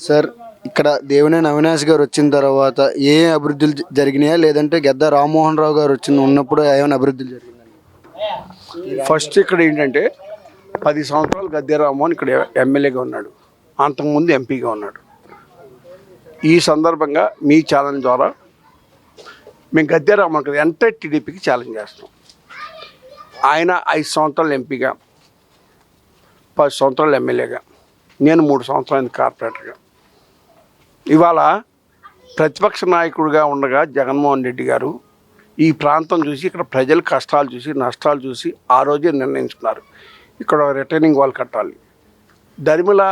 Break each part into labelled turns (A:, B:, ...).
A: Sir ఇక్కడ దేవినేని అవినాష్ గారు వచ్చిన తర్వాత ఏ అభివృద్ధులు జరిగినాయా లేదంటే గెద్దా రామ్మోహన్ రావు గారు ఉన్నప్పుడు ఏమైనా అభివృద్ధులు జరిగిందండి?
B: ఫస్ట్ ఇక్కడ ఏంటంటే 10 సంవత్సరాలు గద్దె రామ్మోహన్ ఇక్కడ ఎమ్మెల్యేగా ఉన్నాడు, అంతకుముందు ఎంపీగా ఉన్నాడు. ఈ సందర్భంగా మీ ఛాలెంజ్ ద్వారా మేము గద్దె రామ్మోహన్ ఎంటర్ టీడీపీకి ఛాలెంజ్ చేస్తాం. ఆయన 5 సంవత్సరాలు ఎంపీగా, 10 సంవత్సరాలు ఎమ్మెల్యేగా, నేను 3 సంవత్సరాలు కార్పొరేటర్గా. ఇవాళ ప్రతిపక్ష నాయకుడిగా ఉండగా జగన్మోహన్ రెడ్డి గారు ఈ ప్రాంతం చూసి, ఇక్కడ ప్రజల కష్టాలు చూసి, నష్టాలు చూసి ఆ రోజే నిర్ణయించుకున్నారు ఇక్కడ రిటైనింగ్ వాల్ కట్టాలి. దరిమిల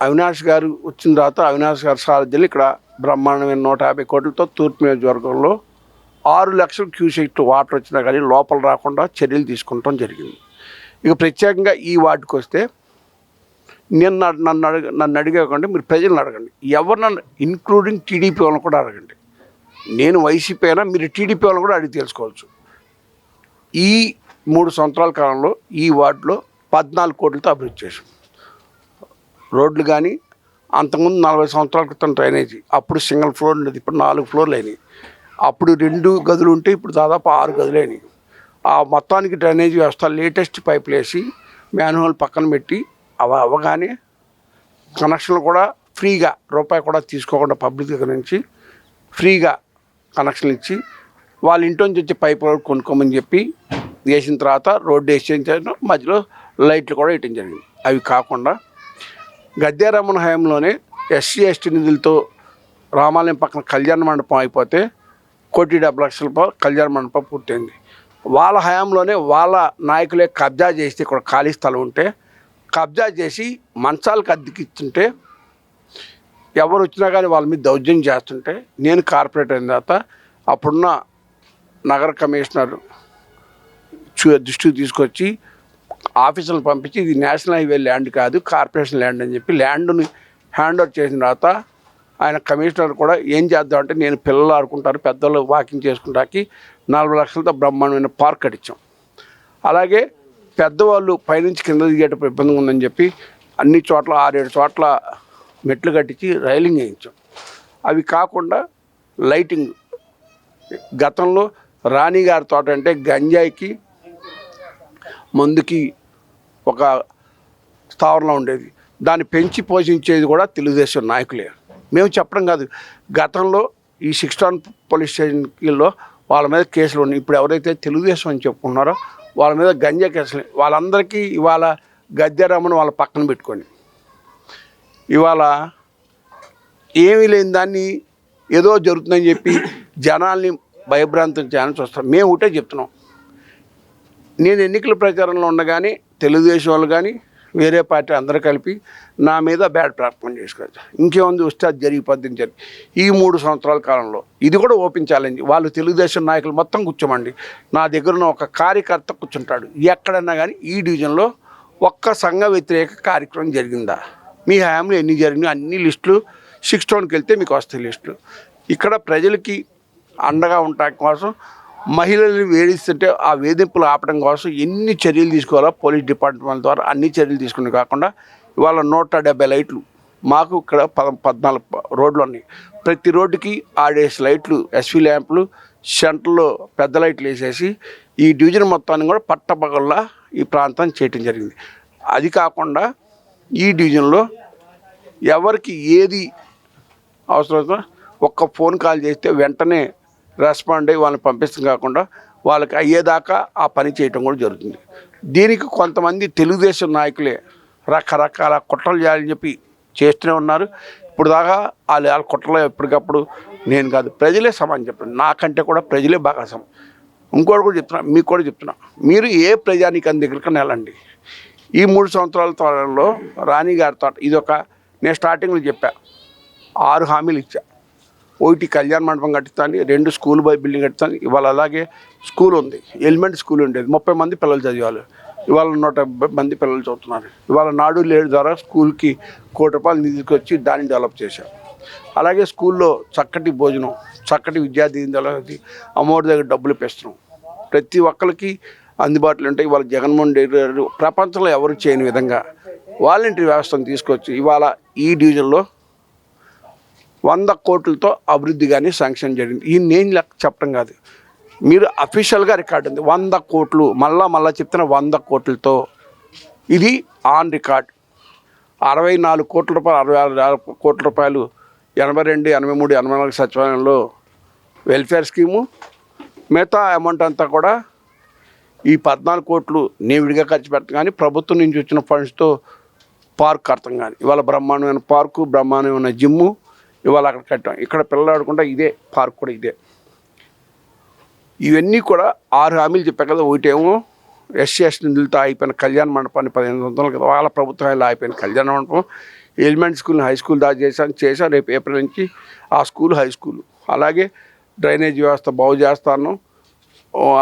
B: అవినాష్ గారు వచ్చిన తర్వాత అవినాష్ గారి సారథ్యంలో ఇక్కడ బ్రహ్మాండమైన 150 కోట్లతో తూర్పు నియోజకవర్గంలో 6 లక్షల క్యూసెక్ వాటర్ వచ్చినా కానీ లోపల రాకుండా చర్యలు తీసుకుంటాం జరిగింది. ఇక ప్రత్యేకంగా ఈ వార్డుకి వస్తే నేను నన్ను అడిగేకండి, మీరు ప్రజలను అడగండి, ఎవరినన్ను ఇంక్లూడింగ్ టీడీపీ వాళ్ళని కూడా అడగండి. నేను వైసీపీ అయినా మీరు టీడీపీ వాళ్ళని కూడా అడిగి తెలుసుకోవచ్చు. ఈ 3 సంవత్సరాల కాలంలో ఈ వార్డులో 14 కోట్లతో అభివృద్ధి చేశాం. రోడ్లు కానీ, అంతకుముందు 40 సంవత్సరాల క్రితం డ్రైనేజీ, అప్పుడు సింగిల్ ఫ్లోర్ ఉండేది, ఇప్పుడు 4 ఫ్లోర్లు అయినాయి. అప్పుడు 2 గదులు ఉంటే ఇప్పుడు దాదాపు 6 గదులు అయినాయి. ఆ మొత్తానికి డ్రైనేజీ వ్యవస్థ లేటెస్ట్ పైపులు వేసి మ్యాన్హోల్ పక్కన పెట్టి అవగానే కనెక్షన్లు కూడా ఫ్రీగా, రూపాయి కూడా తీసుకోకుండా పబ్లిక్ దగ్గర నుంచి ఫ్రీగా కనెక్షన్లు ఇచ్చి వాళ్ళ ఇంటి నుంచి వచ్చే పైపు కొనుక్కోమని చెప్పి వేసిన తర్వాత రోడ్డు వేసేసాను, మధ్యలో లైట్లు కూడా వేయటం జరిగింది. అవి కాకుండా గద్దె రామ్మోహన్ హయాంలోనే ఎస్సీ ఎస్టీ నిధులతో రామాలయం పక్కన కళ్యాణ మండపం అయిపోతే 1,70,00,000 రూపాయలు కళ్యాణ మండపం పూర్తయింది. వాళ్ళ హయాంలోనే వాళ్ళ నాయకులే కబ్జా చేస్తే ఇక్కడ ఖాళీ స్థలం ఉంటే కబ్జా చేసి మంచాలకు అద్దెకిస్తుంటే ఎవరు వచ్చినా కానీ వాళ్ళ మీద దౌర్జన్యం చేస్తుంటే నేను కార్పొరేటర్ అయిన తర్వాత అప్పుడున్న నగర కమిషనర్ దృష్టికి తీసుకొచ్చి ఆఫీసులను పంపించి ఇది నేషనల్ హైవే ల్యాండ్ కాదు, కార్పొరేషన్ ల్యాండ్ అని చెప్పి ల్యాండ్ని హ్యాండ్ ఓవర్ చేసిన తర్వాత ఆయన కమిషనర్ కూడా ఏం చేద్దామంటే, నేను పిల్లలు ఆడుకుంటారు, పెద్దలు వాకింగ్ చేసుకుంటాకి 40 లక్షలతో బ్రహ్మాండమైన పార్క్ కట్టించాం. అలాగే పెద్దవాళ్ళు పైనుంచి కింద దిగేటప్పుడు ఇబ్బందిగా ఉందని చెప్పి అన్ని చోట్ల 6-7 చోట్ల మెట్లు కట్టించి రైలింగ్ వేయించాం. అవి కాకుండా లైటింగ్, గతంలో రాణిగారి తోట అంటే గంజాయికి మందుకి ఒక స్థావరంలో ఉండేది, దాన్ని పెంచి పోషించేది కూడా తెలుగుదేశం నాయకులే. మేము చెప్పడం కాదు, గతంలో ఈ 6 పోలీస్ స్టేషన్లో వాళ్ళ మీద కేసులు ఉన్నాయి. ఇప్పుడు ఎవరైతే తెలుగుదేశం అని చెప్పుకున్నారో వాళ్ళ మీద గంజా కేసులు, వాళ్ళందరికీ ఇవాళ గద్దె రామ్మోహన్ వాళ్ళ పక్కన పెట్టుకొని ఇవాళ ఏమీ లేని దాన్ని ఏదో జరుగుతుందని చెప్పి జనాల్ని భయభ్రాంతం చేయాలని చూస్తాం. మేము ఒకటే చెప్తున్నాం, నేను ఎన్నికల ప్రచారంలో ఉండగానే తెలుగుదేశం వాళ్ళు కానీ వేరే పార్టీ అందరూ కలిపి నా మీద బ్యాడ్ ప్రార్థన చేసుకోవచ్చు. ఇంకేముంది, వస్తే అది జరిగిపోద్దని చెప్పి ఈ 3 సంవత్సరాల కాలంలో ఇది కూడా ఓపెన్ ఛాలెంజ్. వాళ్ళు తెలుగుదేశం నాయకులు మొత్తం కూర్చోమండి, నా దగ్గర ఒక కార్యకర్త కూర్చుంటాడు ఎక్కడన్నా కానీ ఈ డివిజన్లో ఒక్క సంఘ వ్యతిరేక కార్యక్రమం జరిగిందా, మీ హయాంలో ఎన్ని జరిగినాయి అన్ని లిస్టులు 6 వెళ్తే మీకు వస్తాయి లిస్టులు. ఇక్కడ ప్రజలకి అండగా ఉండటం కోసం, మహిళల్ని వేధిస్తుంటే ఆ వేధింపులు ఆపడం కోసం ఎన్ని చర్యలు తీసుకోవాలో పోలీస్ డిపార్ట్మెంట్ ద్వారా అన్ని చర్యలు తీసుకునే కాకుండా ఇవాళ 170 లైట్లు మాకు ఇక్కడ 14 రోడ్లు ఉన్నాయి. ప్రతి రోడ్డుకి 6 లైట్లు, ఎస్వి ల్యాంపులు, సెంటర్లో పెద్ద లైట్లు వేసేసి ఈ డివిజన్ మొత్తాన్ని కూడా పట్టపగల్లా ఈ ప్రాంతాన్ని చేయటం జరిగింది. అది కాకుండా ఈ డివిజన్లో ఎవరికి ఏది అవసరమో ఒక్క ఫోన్ కాల్ చేస్తే వెంటనే రెస్పాండ్ అయ్యి వాళ్ళని పంపిస్తాం కాకుండా వాళ్ళకి అయ్యేదాకా ఆ పని చేయటం కూడా జరుగుతుంది. దీనికి కొంతమంది తెలుగుదేశం నాయకులే రకరకాల కుట్రలు చేయాలని చెప్పి చేస్తూనే ఉన్నారు. ఇప్పుడు దాకా వాళ్ళ కుట్రలో ఎప్పటికప్పుడు నేను కాదు, ప్రజలే సమానం చెప్పండి, నాకంటే కూడా ప్రజలే బాగా సమానం. ఇంకోటి కూడా చెప్తున్నా, మీకు కూడా చెప్తున్నా, మీరు ఏ ప్రజానికని దగ్గరికి వెళ్ళండి. ఈ 3 సంవత్సరాల తోటలో రాణి గారి తోట నేను స్టార్టింగ్లో చెప్పా, 6 హామీలు ఇచ్చా. 1 కళ్యాణ మండపం కట్టిస్తాను, 2 స్కూల్ బిల్డింగ్ కట్టిస్తాను. ఇవాళ అలాగే స్కూల్ ఉంది, ఎలిమెంటరీ స్కూల్ ఉండేది, 30 మంది పిల్లలు చదివాలి, ఇవాళ 150 మంది పిల్లలు చదువుతున్నారు. ఇవాళ నాడు లేడు ద్వారా స్కూల్కి 1 కోటి రూపాయలు నిధులకు వచ్చి దాన్ని డెవలప్ చేశాం. అలాగే స్కూల్లో చక్కటి భోజనం, చక్కటి విద్యార్థి అమ్మఒడి దగ్గర డబ్బులు పెస్తున్నాం, ప్రతి ఒక్కరికి అందుబాటులో ఉంటాయి. ఇవాళ జగన్మోహన్ రెడ్డి గారు ప్రపంచంలో ఎవరు చేయని విధంగా వాలంటీర్ వ్యవస్థను తీసుకొచ్చి ఇవాళ ఈ డివిజన్లో 100 కోట్లతో అభివృద్ధి కానీ శాంక్షన్ జరిగింది. ఈ నేను చెప్పడం కాదు, మీరు అఫీషియల్గా రికార్డు ఉంది. 100 కోట్లు మళ్ళా చెప్తున్న 100 కోట్లతో ఇది ఆన్ రికార్డ్. 64 కోట్ల రూపాయలు 66 కోట్ల రూపాయలు 82, 83, 84 సచివాలయంలో వెల్ఫేర్ స్కీము. మిగతా అమౌంట్ అంతా కూడా ఈ 14 కోట్లు నేను విడిగా ఖర్చు పెడతాను కానీ ప్రభుత్వం నుంచి వచ్చిన ఫండ్స్తో పార్క్ కడతాం. కానీ ఇవాళ బ్రహ్మాండమైన పార్కు, బ్రహ్మాండమైన జిమ్ము ఇవాళ అక్కడ కట్టాం. ఇక్కడ పిల్లలు ఆడుకుంటా ఇదే పార్క్ కూడా ఇదే. ఇవన్నీ కూడా 6 హామీలు చెప్పాను కదా. ఒకటేమో ఎస్సీ నిధులతో అయిపోయిన కళ్యాణ మండపాన్ని 15 సంవత్సరాల క్రితం వాళ్ళ ప్రభుత్వం అయిపోయిన కళ్యాణ మండపం, ఎలిమెంటరీ స్కూల్ని హై స్కూల్ దాకా చేశాను. రేపు ఏప్రిల్ నుంచి ఆ స్కూల్ హై స్కూల్. అలాగే డ్రైనేజ్ వ్యవస్థ బాగు చేస్తాను,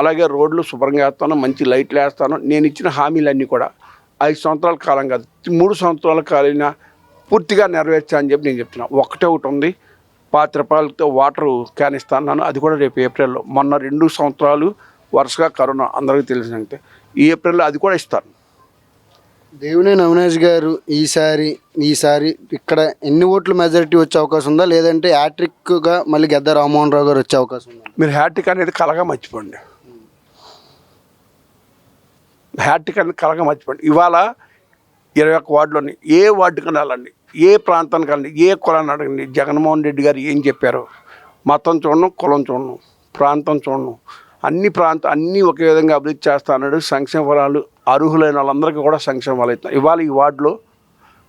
B: అలాగే రోడ్లు శుభ్రంగా వేస్తాను, మంచి లైట్లు వేస్తాను. నేను ఇచ్చిన హామీలన్నీ కూడా 5 సంవత్సరాల కాలం కాదు, 3 సంవత్సరాల కాలం పూర్తిగా నెరవేర్చా అని చెప్పి నేను చెప్తున్నా. ఒకటి ఉంది, 5 రూపాయలతో వాటర్ క్యాన్ ఇస్తాను, అది కూడా రేపు ఏప్రిల్లో. మొన్న 2 సంవత్సరాలు వరుసగా కరోనా అందరికీ తెలిసినంతే, ఈ ఏప్రిల్లో అది కూడా ఇస్తాను.
A: దేవినేని అవినాష్ గారు ఈసారి ఇక్కడ ఎన్ని ఓట్ల మెజారిటీ వచ్చే అవకాశం ఉందా, లేదంటే హ్యాట్రిక్గా మళ్ళీ గెద్ద రామ్మోహన్ రావు గారు వచ్చే అవకాశం ఉందా?
B: మీరు హ్యాట్రిక్ అనేది కలగా మర్చిపోండి. హ్యాట్రిక్ అనేది కలగా మర్చిపోండి. ఇవాళ 21 వార్డులోని ఏ వార్డుకి వెళ్ళండి, ఏ ప్రాంతానికి వెళ్ళండి, ఏ కులాన్ని అడగండి, జగన్మోహన్ రెడ్డి గారు ఏం చెప్పారు. మతం చూడను, కులం చూడను, ప్రాంతం చూడను, అన్ని ఒకే విధంగా అభివృద్ధి చేస్తా అన్నాడు. సంక్షేమ ఫలాలు అర్హులైన వాళ్ళందరికీ కూడా సంక్షేమ ఫలాలు ఇస్తాం. ఇవాళ ఈ వార్డులో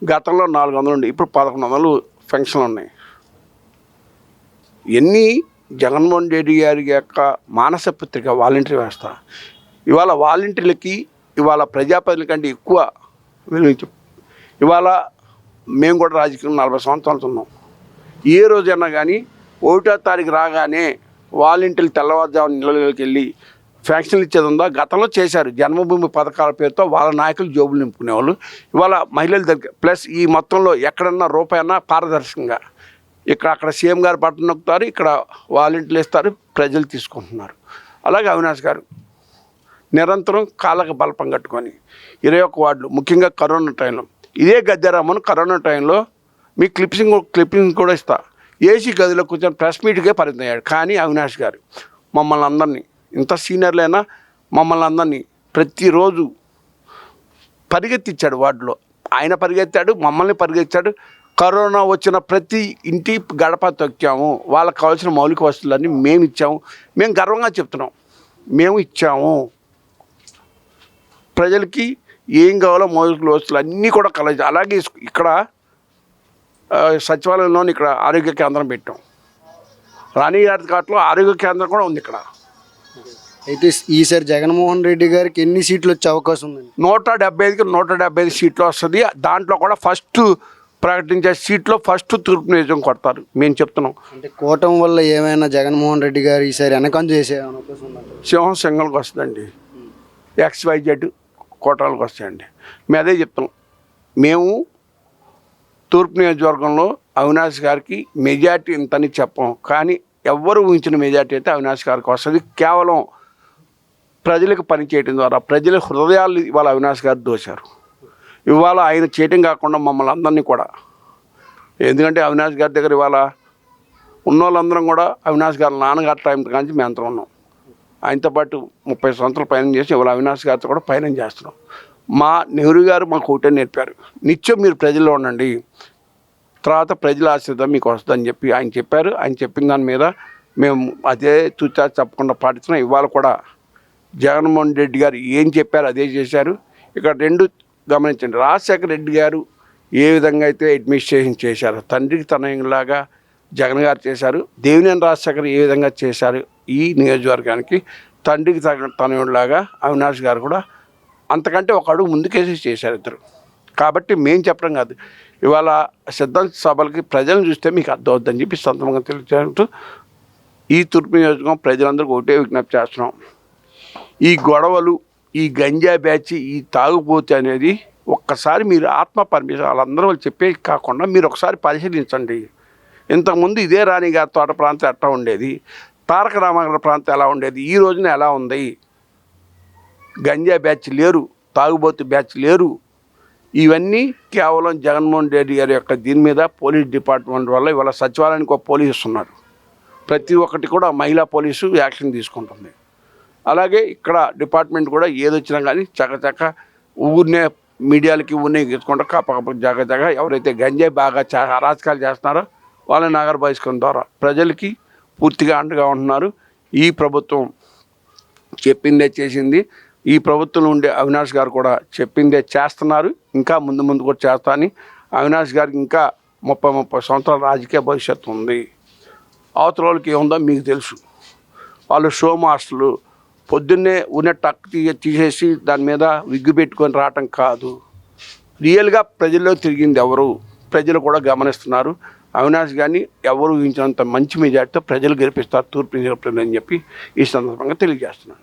B: గతంలో 400 ఉండి ఇప్పుడు 1100 పెన్షన్లు ఉన్నాయి. ఎన్ని జగన్మోహన్ రెడ్డి గారి యొక్క మానస పత్రిక వాలంటీర్ వ్యవస్థ. ఇవాళ వాలంటీర్లకి ఇవాళ ప్రజాప్రతినిధుల కంటే ఎక్కువ విలువ. ఇవాళ మేము కూడా రాజకీయం 40 సంవత్సరాలు ఉన్నాం. ఏ రోజైనా కానీ 1వ తారీఖు రాగానే వాలంటీర్లు తెల్లవారుజామున ఇళ్ళకి వెళ్ళి ఫ్యాక్షన్లు ఇచ్చేది ఉందా? గతంలో చేశారు. జన్మభూమి పథకాల పేరుతో వాళ్ళ నాయకులు జోబులు నింపుకునేవాళ్ళు. ఇవాళ మహిళల దగ్గర ప్లస్ ఈ మొత్తంలో ఎక్కడన్నా రూపాయన్నా పారదర్శకంగా అక్కడ సీఎం గారు బటన్ నొక్కుతారు, ఇక్కడ వాలంటీర్లు ఇస్తారు, ప్రజలు తీసుకుంటున్నారు. అలాగే అవినాష్ గారు నిరంతరం కాళ్ళకు బలపం కట్టుకొని 21 వార్డులు, ముఖ్యంగా కరోనా టైంలో ఇదే గద్దెరామను కరోనా టైంలో మీ క్లిప్పింగ్ కూడా ఇస్తా. ఏసీ గదిలో కూర్చొని ప్రెస్ మీట్కే పరిమితం అయ్యాడు. కానీ అవినాష్ గారు మమ్మల్ని అందరినీ, ఇంత సీనియర్లైనా మమ్మల్ని అందరినీ ప్రతిరోజు పరిగెత్తిచ్చాడు. వార్డులో ఆయన పరిగెత్తాడు, మమ్మల్ని పరిగెత్తాడు. కరోనా వచ్చిన ప్రతి ఇంటి గడప తొక్కాము. వాళ్ళకి కావాల్సిన మౌలిక వస్తువులన్నీ మేము ఇచ్చాము. మేము గర్వంగా చెప్తున్నాం, మేము ఇచ్చాము. ప్రజలకి ఏం కావాలో మౌలిక వస్తువులు అన్నీ కూడా కలెక్ట్. అలాగే ఇక్కడ సచివాలయంలో ఇక్కడ ఆరోగ్య కేంద్రం పెట్టాం. రాణిగారి ఘాట్లో ఆరోగ్య కేంద్రం కూడా ఉంది ఇక్కడ.
A: అయితే ఈసారి జగన్మోహన్ రెడ్డి గారికి ఎన్ని సీట్లు వచ్చే అవకాశం ఉంది?
B: 175కి 175 సీట్లు వస్తుంది. దాంట్లో కూడా ఫస్ట్ ప్రకటించే సీట్లో ఫస్ట్ తూర్పు నియోజకం కొడతారు మేము చెప్తున్నాం.
A: అంటే కూటమి వల్ల ఏమైనా జగన్మోహన్ రెడ్డి గారు ఈసారి వెనకంజ చేసే అవకాశం ఉందండి?
B: సింగల్కి వస్తుందండి, XYZ కోటాలకు వస్తాయండి. మేము అదే చెప్తాం. మేము తూర్పు నియోజకవర్గంలో అవినాష్ గారికి మెజార్టీ ఇంతని చెప్పం, కానీ ఎవ్వరు ఊహించిన మెజార్టీ అయితే అవినాష్ గారికి వస్తుంది. కేవలం ప్రజలకు పనిచేయడం ద్వారా ప్రజల హృదయాలు ఇవాళ అవినాష్ గారు దోశారు. ఇవాళ ఆయన చేయటం కాకుండా మమ్మల్ని అందరినీ కూడా, ఎందుకంటే అవినాష్ గారి దగ్గర ఇవాళ ఉన్న వాళ్ళందరం కూడా అవినాష్ గారి నాన్నగారి టైం కానీ మేము అంతా ఉన్నాం. ఆయనతో పాటు 30 సంవత్సరాలు పయనం చేసి ఇవాళ అవినాష్ గారితో కూడా పయనం చేస్తున్నాం. మా నెహ్రూ గారు మాకు ఒకటే నేర్పారు, నిత్యం మీరు ప్రజల్లో ఉండండి, తర్వాత ప్రజల ఆశీర్వాదం మీకు వస్తుందని చెప్పి ఆయన చెప్పారు. ఆయన చెప్పిన దాని మీద మేము అదే తూచా చెప్పకుండా పాటిస్తున్నాం. ఇవాళ కూడా జగన్మోహన్ రెడ్డి గారు ఏం చెప్పారు అదే చేశారు. ఇక్కడ 2 గమనించండి, రాజశేఖర రెడ్డి గారు ఏ విధంగా అయితే అడ్మినిస్ట్రేషన్ చేశారు, తండ్రికి తనయులాగా జగన్ గారు చేశారు. దేవినేని రాజశేఖర్ ఏ విధంగా చేశారు ఈ నియోజకవర్గానికి, తండ్రికి తనయులాగా అవినాష్ గారు కూడా అంతకంటే ఒక అడుగు ముందుకేసి చేశారు ఇద్దరు. కాబట్టి మేము చెప్పడం కాదు, ఇవాళ సిద్ధాంత సభలకి ప్రజలను చూస్తే మీకు అర్థం అవుతుందని చెప్పి సందర్భంగా తెలియజేస్తూ ఈ తూర్పు నియోజకవర్గం ప్రజలందరికీ ఒకటే విజ్ఞప్తి చేస్తున్నాం. ఈ గొడవలు, ఈ గంజా బ్యాచ్, ఈ తాగుబోతు అనేది ఒక్కసారి మీరు ఆత్మ పర్మిషన్ వాళ్ళందరూ వాళ్ళు చెప్పే కాకుండా మీరు ఒకసారి పరిశీలించండి. ఇంతకుముందు ఇదే రాణిగారి తోట ప్రాంతం ఎట్లా ఉండేది, తారక రామారావు ప్రాంతం ఎలా ఉండేది, ఈ రోజున ఎలా ఉంది. గంజా బ్యాచ్ లేరు, తాగుబోతు బ్యాచ్ లేరు. ఇవన్నీ కేవలం జగన్మోహన్ రెడ్డి గారి యొక్క దీని మీద పోలీస్ డిపార్ట్మెంట్ వల్ల ఇవాళ సచివాలయానికి ఒక పోలీసు ఉన్నారు. ప్రతి ఒక్కటి కూడా మహిళా పోలీసు యాక్షన్ తీసుకుంటుంది. అలాగే ఇక్కడ డిపార్ట్మెంట్ కూడా ఏదొచ్చినా కానీ చకచక ఊరినే మీడియాలకి ఊరినే ఎత్తుకుంటారు. కాపక జాగ్రత్తగా ఎవరైతే గంజాయి బాగా అరాచకాలు చేస్తున్నారో వాళ్ళ నగర బహిష్కరణ ద్వారా ప్రజలకి పూర్తిగా అండగా ఉంటున్నారు. ఈ ప్రభుత్వం చెప్పిందే చేసింది. ఈ ప్రభుత్వంలో ఉండే అవినాష్ గారు కూడా చెప్పిందే చేస్తున్నారు. ఇంకా ముందు ముందు కూడా చేస్తా అని అవినాష్ గారికి ఇంకా 30 సంవత్సరాల రాజకీయ భవిష్యత్తు ఉంది. అవతల వాళ్ళకి ఏముందో మీకు తెలుసు. వాళ్ళు షో మాస్టర్లు పొద్దున్నే ఉన్న టక్ తీసేసి దాని మీద విగ్గు పెట్టుకొని రావటం కాదు. రియల్గా ప్రజల్లో తిరిగింది ఎవరు ప్రజలు కూడా గమనిస్తున్నారు. అవినాష్ గారిని ఎవరు ఊహించినంత మంచి మెజార్టీతో ప్రజలు గెలిపిస్తారు తూర్పు నియోజకవర్గంలో అని చెప్పి ఈ సందర్భంగా తెలియజేస్తున్నాను.